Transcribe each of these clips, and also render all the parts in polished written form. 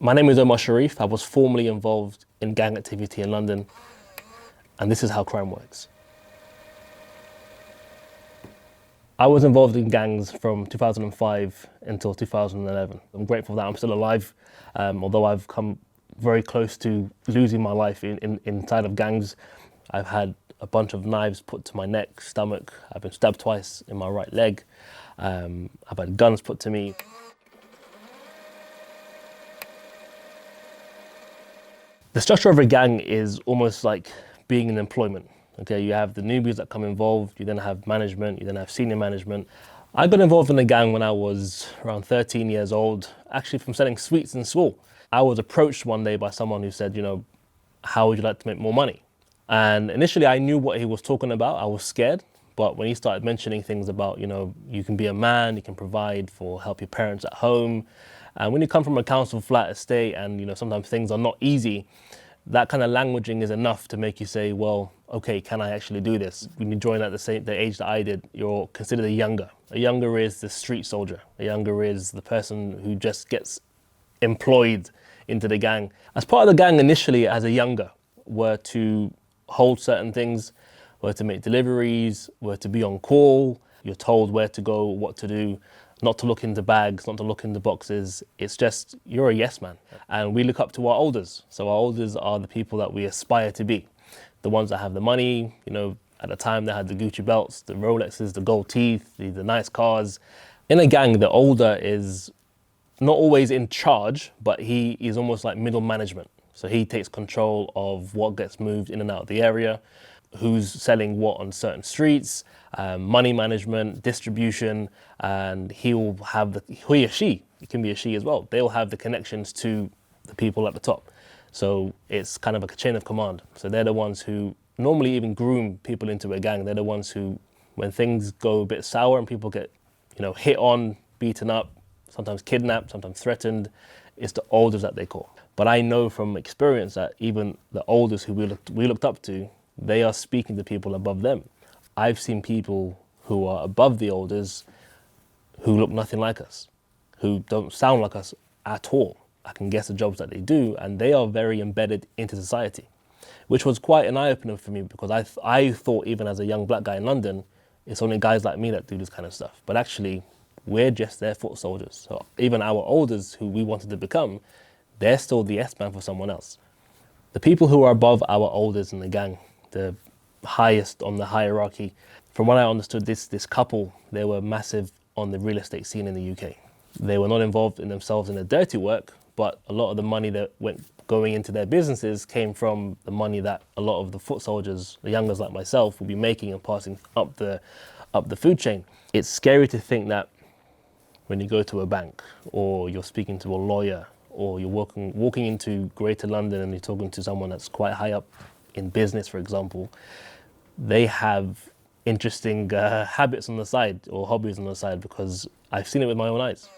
My name is Omar Sharif. I was formerly involved in gang activity in London, and this is how crime works. I was involved in gangs from 2005 until 2011. I'm grateful that I'm still alive, although I've come very close to losing my life inside of gangs. I've had a bunch of knives put to my neck, stomach. I've been stabbed twice in my right leg. I've had guns put to me. The structure of a gang is almost like being in employment. Okay, you have the newbies that come involved, you then have management, you then have senior management. I got involved in a gang when I was around 13 years old, actually from selling sweets in school. I was approached one day by someone who said, how would you like to make more money? And initially I knew what he was talking about. I was scared, but when he started mentioning things about, you can be a man, you can provide for help your parents at home. And when you come from a council flat estate and, sometimes things are not easy, that kind of languaging is enough to make you say, well, okay, can I actually do this? When you join at the age that I did, you're considered a younger. A younger is the street soldier. A younger is the person who just gets employed into the gang. As part of the gang initially as a younger, were to hold certain things, were to make deliveries, were to be on call. You're told where to go, what to do, not to look into bags, not to look into boxes. It's just, you're a yes man. And we look up to our elders. So our elders are the people that we aspire to be. The ones that have the money, at the time they had the Gucci belts, the Rolexes, the gold teeth, the nice cars. In a gang, the older is not always in charge, but he is almost like middle management. So he takes control of what gets moved in and out of the area, who's selling what on certain streets, money management, distribution, and he or she, it can be a she as well, they'll have the connections to the people at the top. So it's kind of like a chain of command. So they're the ones who normally even groom people into a gang. They're the ones who, when things go a bit sour and people get, hit on, beaten up, sometimes kidnapped, sometimes threatened, it's the elders that they call. But I know from experience that even the elders who we looked up to, they are speaking to people above them. I've seen people who are above the elders who look nothing like us, who don't sound like us at all. I can guess the jobs that they do, and they are very embedded into society, which was quite an eye-opener for me because I thought even as a young black guy in London, it's only guys like me that do this kind of stuff. But actually, we're just their foot soldiers. So even our elders who we wanted to become, they're still the S-man for someone else. The people who are above our elders in the gang, the highest on the hierarchy, from what I understood, this couple, they were massive on the real estate scene in the UK. They were not involved in themselves in the dirty work, but a lot of the money that went going into their businesses came from the money that a lot of the foot soldiers, the youngers like myself, will be making and passing up the food chain. It's scary to think that when you go to a bank or you're speaking to a lawyer or you're walking into Greater London and you're talking to someone that's quite high up in business, for example, they have interesting habits on the side or hobbies on the side, because I've seen it with my own eyes.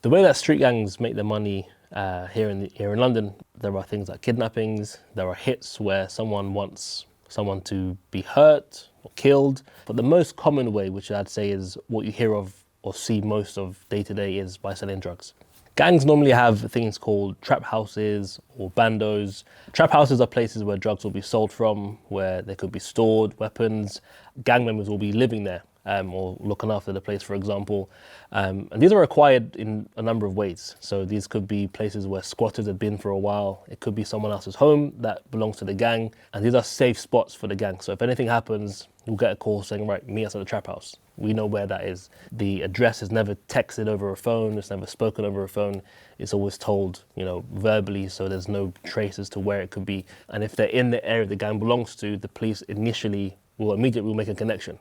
The way that street gangs make their money here in London, there are things like kidnappings, there are hits where someone wants someone to be hurt or killed. But the most common way, which I'd say is what you hear of or see most of day to day, is by selling drugs. Gangs normally have things called trap houses or bandos. Trap houses are places where drugs will be sold from, where they could be stored, weapons. Gang members will be living there or looking after the place, for example. And these are acquired in a number of ways. So these could be places where squatters have been for a while. It could be someone else's home that belongs to the gang. And these are safe spots for the gang. So if anything happens, you'll get a call saying, right, meet us at the trap house. We know where that is. The address is never texted over a phone. It's never spoken over a phone. It's always told, verbally, so there's no traces to where it could be. And if they're in the area the gang belongs to, the police immediately will make a connection.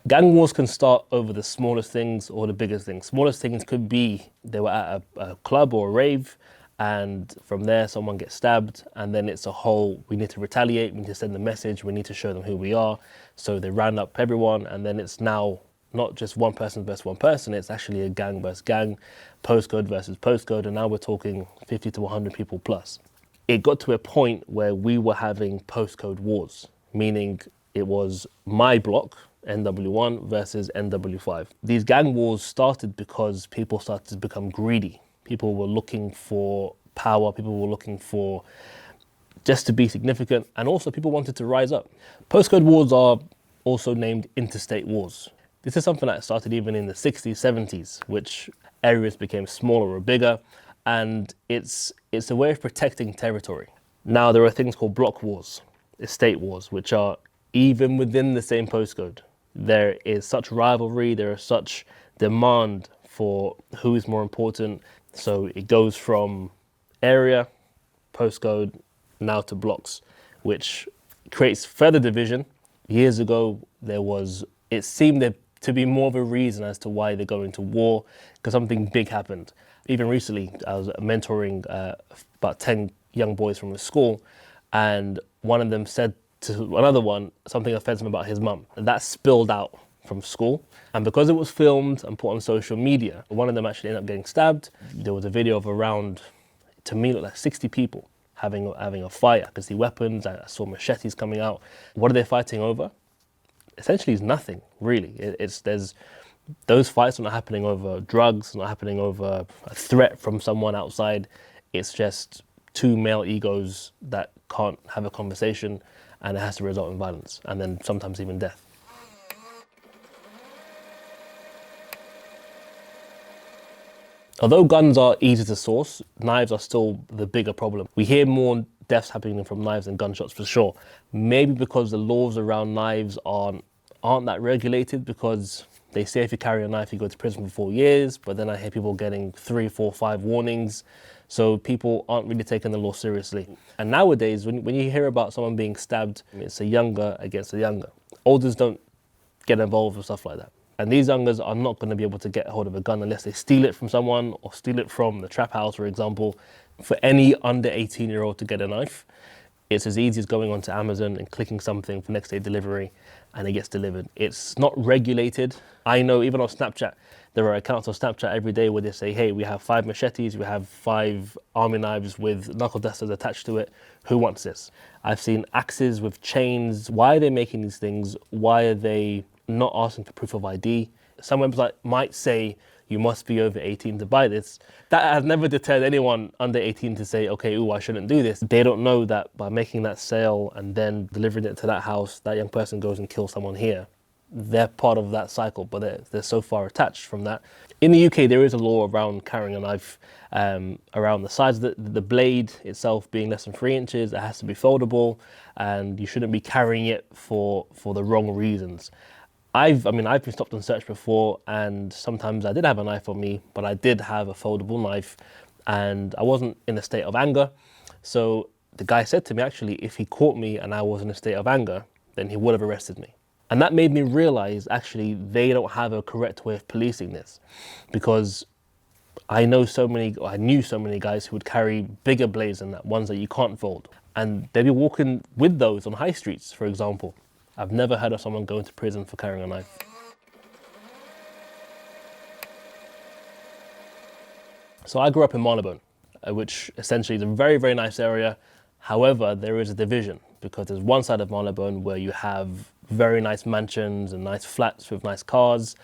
Gang wars can start over the smallest things or the biggest things. Smallest things could be they were at a club or a rave, and from there someone gets stabbed, and then it's a whole, we need to retaliate, we need to send a message, we need to show them who we are. So they round up everyone, and then it's now not just one person versus one person, it's actually a gang versus gang, postcode versus postcode, and now we're talking 50 to 100 people plus. It got to a point where we were having postcode wars, meaning It was my block, NW1 versus NW5. These gang wars started because people started to become greedy. People were looking for power, people were looking for just to be significant, and also people wanted to rise up. Postcode wars are also named interstate wars. This is something that started even in the 60s, 70s, which areas became smaller or bigger, and it's a way of protecting territory. Now there are things called block wars, estate wars, which are even within the same postcode. There is such rivalry, there is such demand for who is more important. So it goes from area, postcode, now to blocks, which creates further division. Years ago, it seemed there to be more of a reason as to why they're going to war, because something big happened. Even recently, I was mentoring about 10 young boys from a school, and one of them said to another one something offensive about his mum. And that spilled out from school. And because it was filmed and put on social media, one of them actually ended up getting stabbed. There was a video of around, to me, looked like 60 people having a fight. I could see weapons, I saw machetes coming out. What are they fighting over? Essentially, it's nothing, really. Those fights are not happening over drugs, not happening over a threat from someone outside. It's just two male egos that can't have a conversation, and it has to result in violence, and then sometimes even death. Although guns are easy to source, knives are still the bigger problem. We hear more deaths happening from knives than gunshots for sure. Maybe because the laws around knives aren't that regulated, because they say if you carry a knife, you go to prison for 4 years, but then I hear people getting 3, 4, 5 warnings. So people aren't really taking the law seriously. And nowadays, when you hear about someone being stabbed, it's a younger against a younger. Olders don't get involved with stuff like that. And these youngers are not going to be able to get a hold of a gun unless they steal it from someone or steal it from the trap house, for example. For any under 18-year-old to get a knife, it's as easy as going onto Amazon and clicking something for next day delivery, and it gets delivered. It's not regulated. I know even on Snapchat, there are accounts on Snapchat every day where they say, hey, we have 5 machetes, we have 5 army knives with knuckle dusters attached to it. Who wants this? I've seen axes with chains. Why are they making these things? Why are they not asking for proof of ID? Some website might say you must be over 18 to buy this. That has never deterred anyone under 18 to say, okay, I shouldn't do this. They don't know that by making that sale and then delivering it to that house, that young person goes and kills someone here. They're part of that cycle, but they're so far attached from that. In the UK, there is a law around carrying a knife, around the size of the blade itself being less than 3 inches. It has to be foldable, and you shouldn't be carrying it for the wrong reasons. I've been stopped and searched before, and sometimes I did have a knife on me, but I did have a foldable knife, and I wasn't in a state of anger. So the guy said to me, actually, if he caught me and I was in a state of anger, then he would have arrested me. And that made me realize, actually, they don't have a correct way of policing this, because I knew so many guys who would carry bigger blades than that, ones that you can't fold. And they'd be walking with those on high streets, for example. I've never heard of someone going to prison for carrying a knife. So I grew up in Marylebone, which essentially is a very, very nice area. However, there is a division, because there's one side of Marylebone where you have very nice mansions and nice flats with nice cars.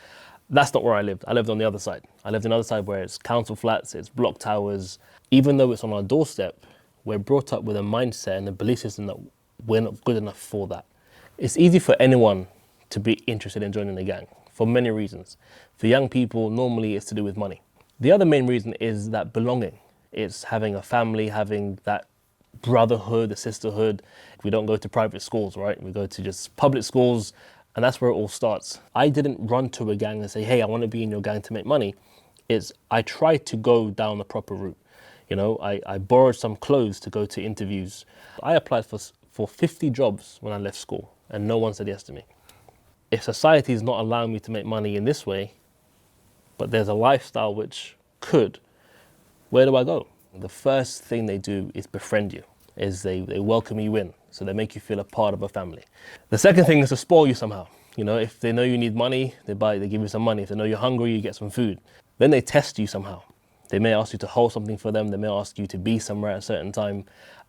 That's not where I lived. I lived on the other side. I lived on the other side where it's council flats, it's block towers. Even though it's on our doorstep, we're brought up with a mindset and a belief system that we're not good enough for that. It's easy for anyone to be interested in joining a gang for many reasons. For young people, normally it's to do with money. The other main reason is that belonging. It's having a family, having that brotherhood, a sisterhood. We don't go to private schools, right? We go to just public schools, and that's where it all starts. I didn't run to a gang and say, hey, I want to be in your gang to make money. I tried to go down the proper route. You know, I borrowed some clothes to go to interviews. I applied for 50 jobs when I left school, and no one said yes to me. If society is not allowing me to make money in this way, but there's a lifestyle which could, where do I go? The first thing they do is befriend you, is they welcome you in, so they make you feel a part of a family. The second thing is to spoil you somehow. You know, if they know you need money, they give you some money. If they know you're hungry, you get some food. Then they test you somehow. They may ask you to hold something for them. They may ask you to be somewhere at a certain time.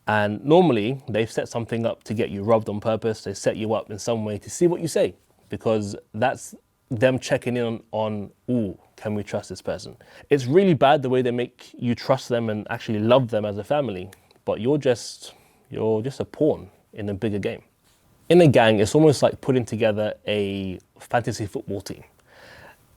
And normally they've set something up to get you robbed on purpose. They set you up in some way to see what you say, because that's them checking in on, ooh, can we trust this person? It's really bad the way they make you trust them and actually love them as a family, but you're just a pawn in a bigger game. In a gang, it's almost like putting together a fantasy football team.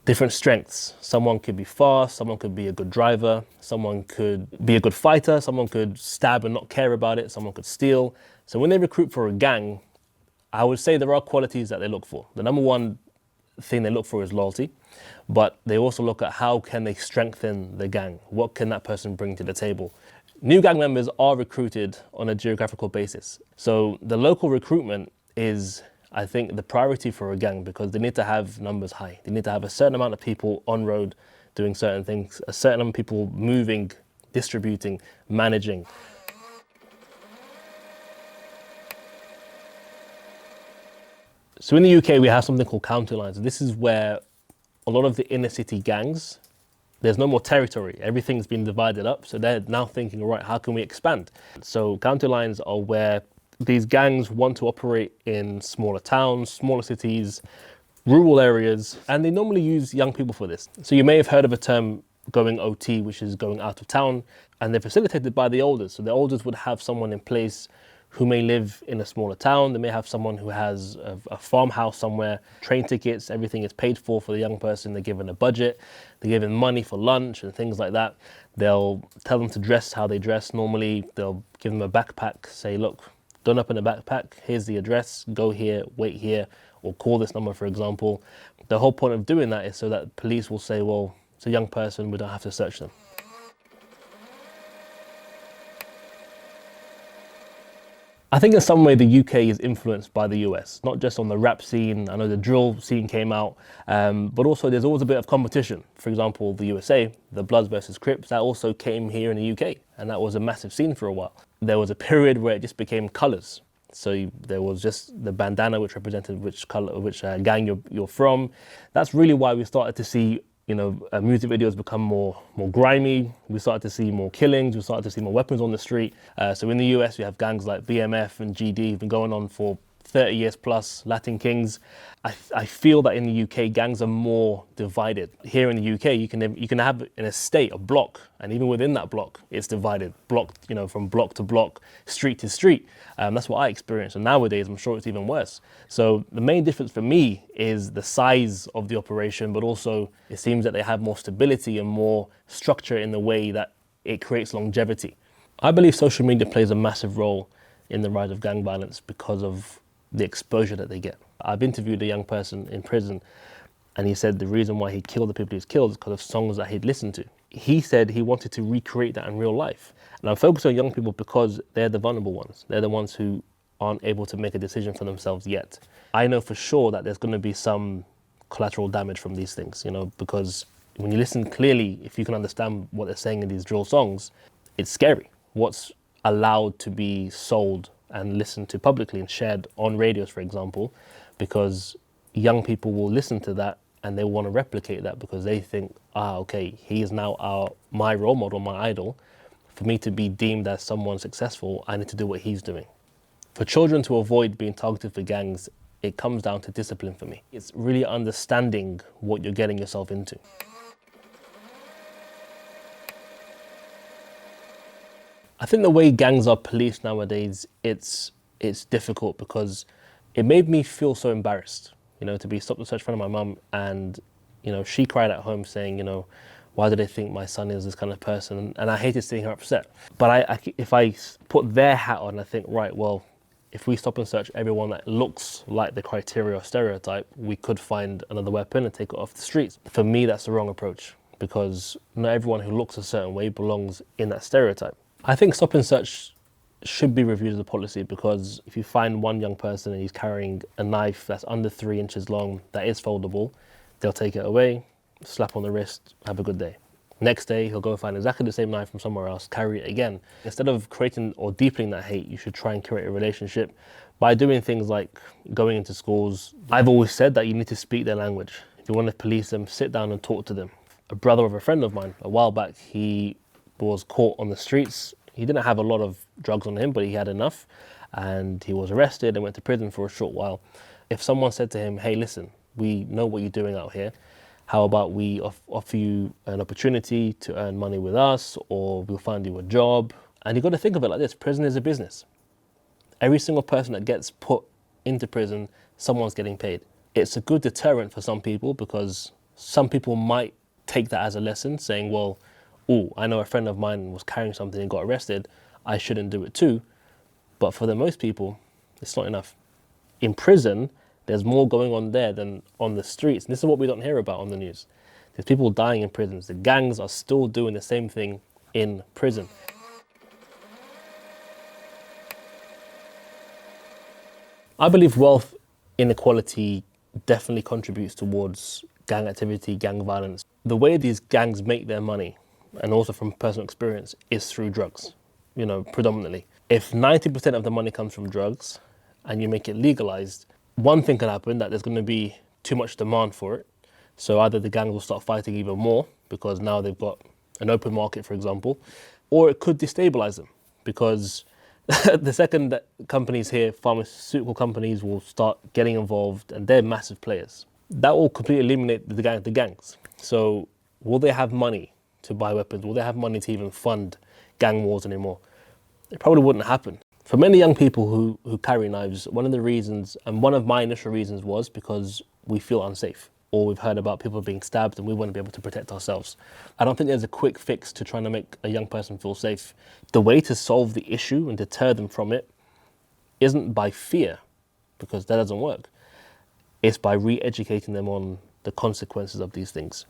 Different strengths. Someone could be fast, someone could be a good driver, someone could be a good fighter, someone could stab and not care about it, someone could steal. So when they recruit for a gang, I would say there are qualities that they look for. The number one thing they look for is loyalty, but they also look at how can they strengthen the gang? What can that person bring to the table? New gang members are recruited on a geographical basis. So the local recruitment is, I think, the priority for a gang, because they need to have numbers high. They need to have a certain amount of people on road doing certain things, a certain amount of people moving, distributing, managing. So in the UK, we have something called county lines. This is where a lot of the inner city gangs, there's no more territory. Everything's been divided up. So they're now thinking, right, how can we expand? So county lines are where these gangs want to operate in smaller towns, smaller cities, rural areas, and they normally use young people for this. So you may have heard of a term going OT, which is going out of town, and they're facilitated by the elders. So the elders would have someone in place who may live in a smaller town. They may have someone who has a farmhouse somewhere, train tickets, everything is paid for the young person. They're given a budget, they're given money for lunch and things like that. They'll tell them to dress how they dress normally. They'll give them a backpack, say, look, don't open a backpack, here's the address, go here, wait here, or call this number, for example. The whole point of doing that is so that police will say, well, it's a young person, we don't have to search them. I think in some way the UK is influenced by the US, not just on the rap scene. I know the drill scene came out, but also there's always a bit of competition. For example, the USA, the Bloods versus Crips, that also came here in the UK, and that was a massive scene for a while. There was a period where it just became colours. So there was just the bandana, which represented which color, which gang you're from. That's really why we started to see, music videos become more grimy. We started to see more killings. We started to see more weapons on the street. So in the US, we have gangs like BMF and GD who've been going on for 30 years plus, Latin Kings. I feel that in the UK, gangs are more divided. Here in the UK, you can have an estate, a block, and even within that block, it's divided, blocked, from block to block, street to street. That's what I experienced, and nowadays, I'm sure it's even worse. So the main difference for me is the size of the operation, but also it seems that they have more stability and more structure in the way that it creates longevity. I believe social media plays a massive role in the rise of gang violence because of the exposure that they get. I've interviewed a young person in prison, and he said the reason why he killed the people he's killed is because of songs that he'd listened to. He said he wanted to recreate that in real life. And I'm focused on young people because they're the vulnerable ones. They're the ones who aren't able to make a decision for themselves yet. I know for sure that there's going to be some collateral damage from these things, because when you listen clearly, if you can understand what they're saying in these drill songs, it's scary. What's allowed to be sold and listened to publicly and shared on radios, for example, because young people will listen to that and they want to replicate that because they think, okay, he is now my role model, my idol. For me to be deemed as someone successful, I need to do what he's doing. For children to avoid being targeted for gangs, it comes down to discipline for me. It's really understanding what you're getting yourself into. I think the way gangs are policed nowadays, it's difficult because it made me feel so embarrassed, to be stopped and searched in front of my mum, and she cried at home saying, why do they think my son is this kind of person? And I hated seeing her upset. But if I put their hat on, I think, right, well, if we stop and search everyone that looks like the criteria or stereotype, we could find another weapon and take it off the streets. For me, that's the wrong approach, because not everyone who looks a certain way belongs in that stereotype. I think stop and search should be reviewed as a policy, because if you find one young person and he's carrying a knife that's under 3 inches long, that is foldable, they'll take it away, slap on the wrist, have a good day. Next day, he'll go find exactly the same knife from somewhere else, carry it again. Instead of creating or deepening that hate, you should try and create a relationship by doing things like going into schools. I've always said that you need to speak their language. If you want to police them, sit down and talk to them. A brother of a friend of mine, a while back, he was caught on the streets. He didn't have a lot of drugs on him, but he had enough, and he was arrested and went to prison for a short while. If someone said to him, hey, listen, we know what you're doing out here. How about we offer you an opportunity to earn money with us, or we'll find you a job? And you've got to think of it like this. Prison is a business. Every single person that gets put into prison, someone's getting paid. It's a good deterrent for some people because some people might take that as a lesson, saying, well, oh, I know a friend of mine was carrying something and got arrested. I shouldn't do it too. But for the most people, it's not enough. In prison, there's more going on there than on the streets. And this is what we don't hear about on the news. There's people dying in prisons. The gangs are still doing the same thing in prison. I believe wealth inequality definitely contributes towards gang activity, gang violence. The way these gangs make their money, and also from personal experience, is through drugs, predominantly. If 90% of the money comes from drugs and you make it legalized, one thing can happen, that there's going to be too much demand for it. So either the gangs will start fighting even more because now they've got an open market, for example, or it could destabilize them because the second that companies here, pharmaceutical companies, will start getting involved, and they're massive players. That will completely eliminate the gangs. So will they have money to buy weapons? Will they have money to even fund gang wars anymore? It probably wouldn't happen. For many young people who carry knives, one of the reasons, and one of my initial reasons, was because we feel unsafe, or we've heard about people being stabbed and we want to be able to protect ourselves. I don't think there's a quick fix to trying to make a young person feel safe. The way to solve the issue and deter them from it isn't by fear, because that doesn't work. It's by re-educating them on the consequences of these things.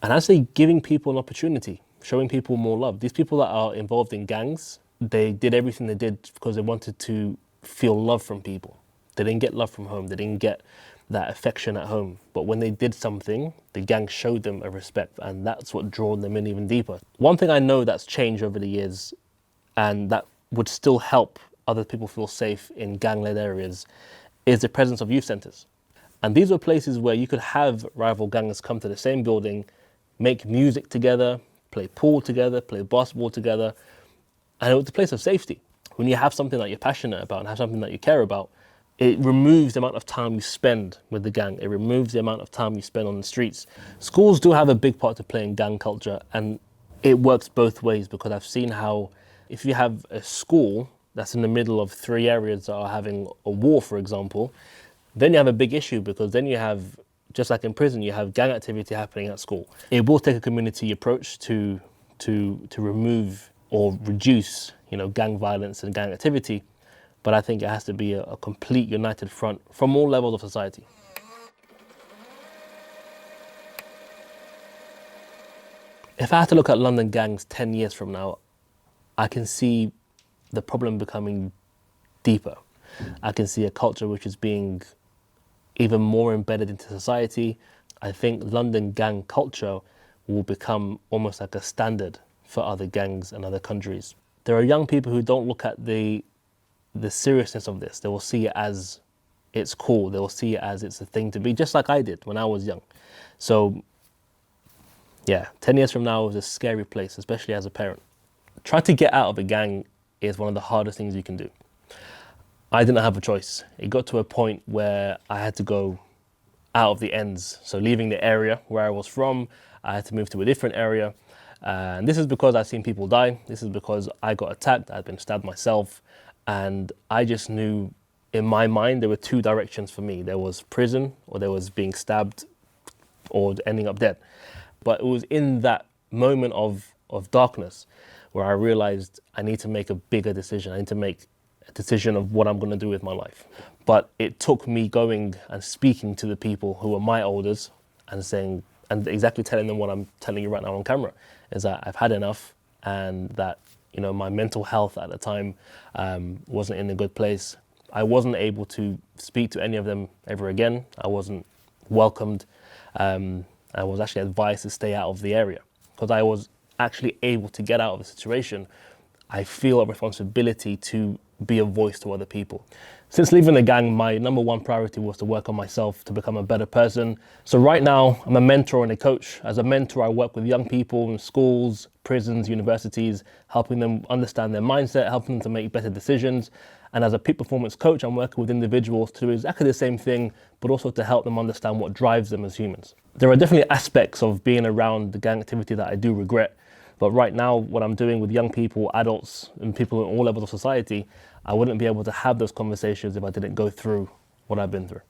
And I say giving people an opportunity, showing people more love. These people that are involved in gangs, they did everything they did because they wanted to feel love from people. They didn't get love from home. They didn't get that affection at home. But when they did something, the gang showed them a respect, and that's what drew them in even deeper. One thing I know that's changed over the years, and that would still help other people feel safe in gang-led areas, is the presence of youth centres. And these were places where you could have rival gangs come to the same building, make music together, play pool together, play basketball together, and it was a place of safety. When you have something that you're passionate about and have something that you care about, it removes the amount of time you spend with the gang. It removes the amount of time you spend on the streets. Schools do have a big part to play in gang culture, and it works both ways, because I've seen how if you have a school that's in the middle of 3 areas that are having a war, for example, then you have a big issue, because then you have, just like in prison, you have gang activity happening at school. It will take a community approach to remove or reduce, gang violence and gang activity. But I think it has to be a complete united front from all levels of society. If I had to look at London gangs 10 years from now, I can see the problem becoming deeper. I can see a culture which is being even more embedded into society. I think London gang culture will become almost like a standard for other gangs and other countries. There are young people who don't look at the seriousness of this. They will see it as it's cool. They will see it as it's a thing to be, just like I did when I was young. So yeah, 10 years from now is a scary place, especially as a parent. Trying to get out of a gang is one of the hardest things you can do. I didn't have a choice. It got to a point where I had to go out of the ends. So leaving the area where I was from, I had to move to a different area. And this is because I've seen people die. This is because I got attacked. I'd been stabbed myself. And I just knew in my mind there were 2 directions for me. There was prison, or there was being stabbed or ending up dead. But it was in that moment of darkness where I realized I need to make a bigger decision. I need to make a decision of what I'm going to do with my life. But it took me going and speaking to the people who were my elders and saying, and exactly telling them what I'm telling you right now on camera, is that I've had enough, and that my mental health at the time wasn't in a good place. I wasn't able to speak to any of them ever again. I wasn't welcomed. I was actually advised to stay out of the area, because I was actually able to get out of the situation. I feel a responsibility to be a voice to other people. Since leaving the gang, my number one priority was to work on myself to become a better person. So right now, I'm a mentor and a coach. As a mentor, I work with young people in schools, prisons, universities, helping them understand their mindset, helping them to make better decisions. And as a peak performance coach, I'm working with individuals to do exactly the same thing, but also to help them understand what drives them as humans. There are definitely aspects of being around the gang activity that I do regret. But right now, what I'm doing with young people, adults, and people at all levels of society, I wouldn't be able to have those conversations if I didn't go through what I've been through.